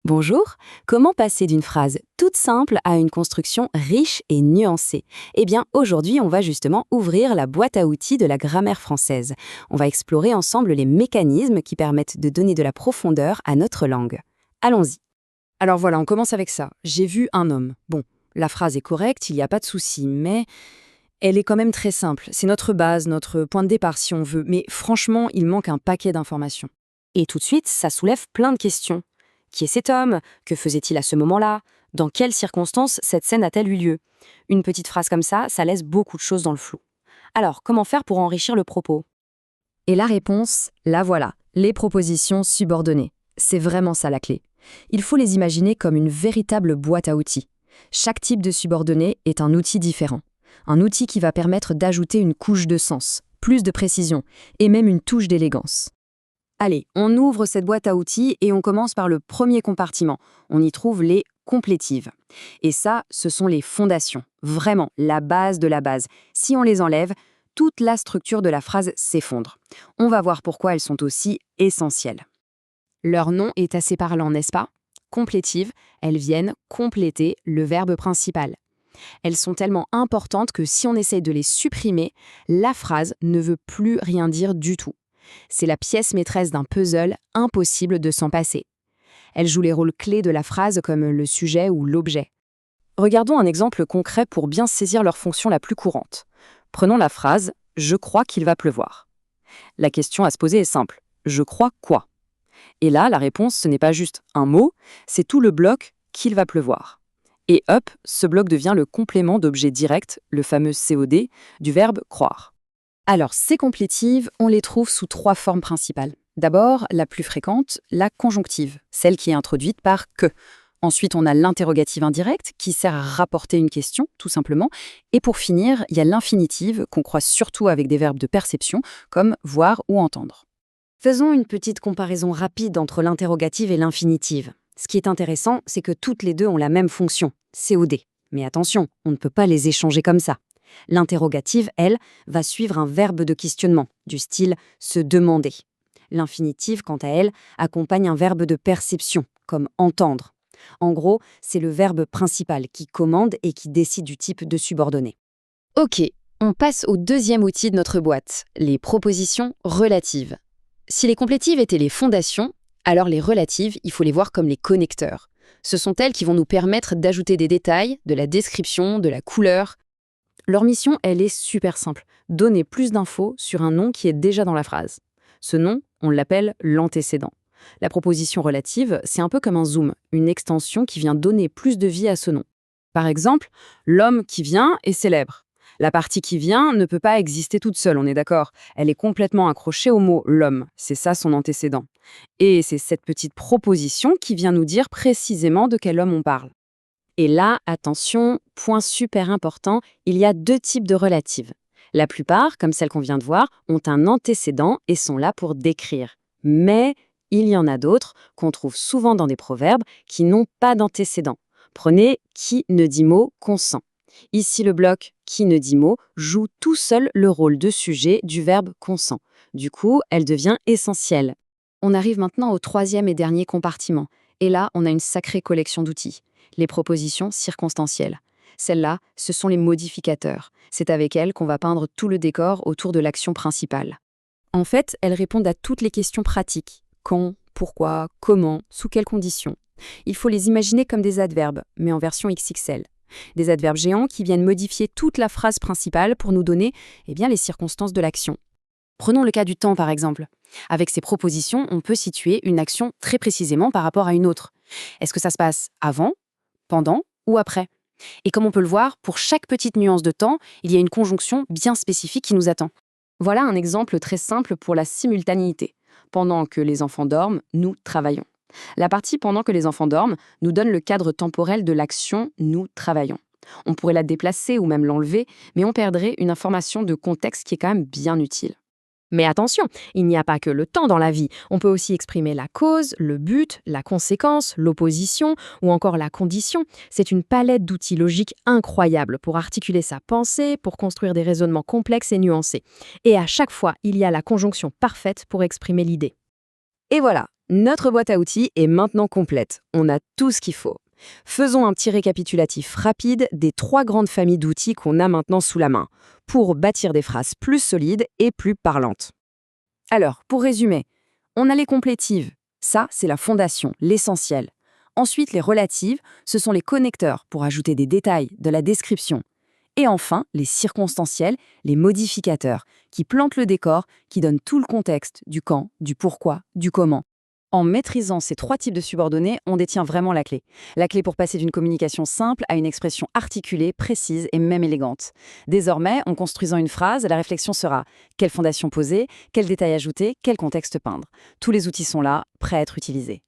Bonjour, comment passer d'une phrase toute simple à une construction riche et nuancée? Eh bien, aujourd'hui, on va justement ouvrir la boîte à outils de la grammaire française. On va explorer ensemble les mécanismes qui permettent de donner de la profondeur à notre langue. Allons-y. Alors voilà, on commence avec ça. J'ai vu un homme. Bon, la phrase est correcte, il n'y a pas de souci, mais elle est quand même très simple. C'est notre base, notre point de départ si on veut, mais franchement, il manque un paquet d'informations. Et tout de suite, ça soulève plein de questions. Qui est cet homme? Que faisait-il à ce moment-là? Dans quelles circonstances cette scène a-t-elle eu lieu? Une petite phrase comme ça laisse beaucoup de choses dans le flou. Alors, comment faire pour enrichir le propos? Et la réponse, la voilà, les propositions subordonnées. C'est vraiment ça la clé. Il faut les imaginer comme une véritable boîte à outils. Chaque type de subordonné est un outil différent. Un outil qui va permettre d'ajouter une couche de sens, plus de précision, et même une touche d'élégance. Allez, on ouvre cette boîte à outils et on commence par le premier compartiment. On y trouve les complétives. Et ça, ce sont les fondations. Vraiment, la base de la base. Si on les enlève, toute la structure de la phrase s'effondre. On va voir pourquoi elles sont aussi essentielles. Leur nom est assez parlant, n'est-ce pas? Complétives, elles viennent compléter le verbe principal. Elles sont tellement importantes que si on essaye de les supprimer, la phrase ne veut plus rien dire du tout. C'est la pièce maîtresse d'un puzzle, impossible de s'en passer. Elle joue les rôles clés de la phrase comme le sujet ou l'objet. Regardons un exemple concret pour bien saisir leur fonction la plus courante. Prenons la phrase « Je crois qu'il va pleuvoir ». La question à se poser est simple. Je crois quoi? Et là, la réponse, ce n'est pas juste un mot, c'est tout le bloc « qu'il va pleuvoir ». Et hop, ce bloc devient le complément d'objet direct, le fameux COD, du verbe « croire ». Alors, ces complétives, on les trouve sous 3 formes principales. D'abord, la plus fréquente, la conjonctive, celle qui est introduite par « que ». Ensuite, on a l'interrogative indirect, qui sert à rapporter une question, tout simplement. Et pour finir, il y a l'infinitive, qu'on croise surtout avec des verbes de perception, comme « voir » ou « entendre ». Faisons une petite comparaison rapide entre l'interrogative et l'infinitive. Ce qui est intéressant, c'est que toutes les deux ont la même fonction, COD. Mais attention, on ne peut pas les échanger comme ça. L'interrogative, elle, va suivre un verbe de questionnement, du style « se demander ». L'infinitive, quant à elle, accompagne un verbe de perception, comme « entendre ». En gros, c'est le verbe principal qui commande et qui décide du type de subordonné. Ok, on passe au deuxième outil de notre boîte, les propositions relatives. Si les complétives étaient les fondations, alors les relatives, il faut les voir comme les connecteurs. Ce sont elles qui vont nous permettre d'ajouter des détails, de la description, de la couleur. Leur mission, elle est super simple. Donner plus d'infos sur un nom qui est déjà dans la phrase. Ce nom, on l'appelle l'antécédent. La proposition relative, c'est un peu comme un zoom, une extension qui vient donner plus de vie à ce nom. Par exemple, l'homme qui vient est célèbre. La partie qui vient ne peut pas exister toute seule, on est d'accord. Elle est complètement accrochée au mot « l'homme », c'est ça son antécédent. Et c'est cette petite proposition qui vient nous dire précisément de quel homme on parle. Et là, attention, point super important, il y a 2 types de relatives. La plupart, comme celles qu'on vient de voir, ont un antécédent et sont là pour décrire. Mais il y en a d'autres qu'on trouve souvent dans des proverbes qui n'ont pas d'antécédent. Prenez « qui ne dit mot consent ». Ici, le bloc « qui ne dit mot » joue tout seul le rôle de sujet du verbe consent. Du coup, elle devient essentielle. On arrive maintenant au 3e et dernier compartiment. Et là, on a une sacrée collection d'outils. Les propositions circonstancielles. Celles-là, ce sont les modificateurs. C'est avec elles qu'on va peindre tout le décor autour de l'action principale. En fait, elles répondent à toutes les questions pratiques. Quand, pourquoi, comment, sous quelles conditions. Il faut les imaginer comme des adverbes, mais en version XXL. Des adverbes géants qui viennent modifier toute la phrase principale pour nous donner les circonstances de l'action. Prenons le cas du temps, par exemple. Avec ces propositions, on peut situer une action très précisément par rapport à une autre. Est-ce que ça se passe avant, pendant ou après? Et comme on peut le voir, pour chaque petite nuance de temps, il y a une conjonction bien spécifique qui nous attend. Voilà un exemple très simple pour la simultanéité. Pendant que les enfants dorment, nous travaillons. La partie « pendant que les enfants dorment » nous donne le cadre temporel de l'action « nous travaillons ». On pourrait la déplacer ou même l'enlever, mais on perdrait une information de contexte qui est quand même bien utile. Mais attention, il n'y a pas que le temps dans la vie. On peut aussi exprimer la cause, le but, la conséquence, l'opposition ou encore la condition. C'est une palette d'outils logiques incroyables pour articuler sa pensée, pour construire des raisonnements complexes et nuancés. Et à chaque fois, il y a la conjonction parfaite pour exprimer l'idée. Et voilà, notre boîte à outils est maintenant complète. On a tout ce qu'il faut. Faisons un petit récapitulatif rapide des 3 grandes familles d'outils qu'on a maintenant sous la main, pour bâtir des phrases plus solides et plus parlantes. Alors, pour résumer, on a les complétives. Ça, c'est la fondation, l'essentiel. Ensuite, les relatives, ce sont les connecteurs pour ajouter des détails, de la description. Et enfin, les circonstanciels, les modificateurs, qui plantent le décor, qui donnent tout le contexte, du quand, du pourquoi, du comment. En maîtrisant ces 3 types de subordonnés, on détient vraiment la clé. La clé pour passer d'une communication simple à une expression articulée, précise et même élégante. Désormais, en construisant une phrase, la réflexion sera: quelle fondation poser, quel détail ajouter, quel contexte peindre. Tous les outils sont là, prêts à être utilisés.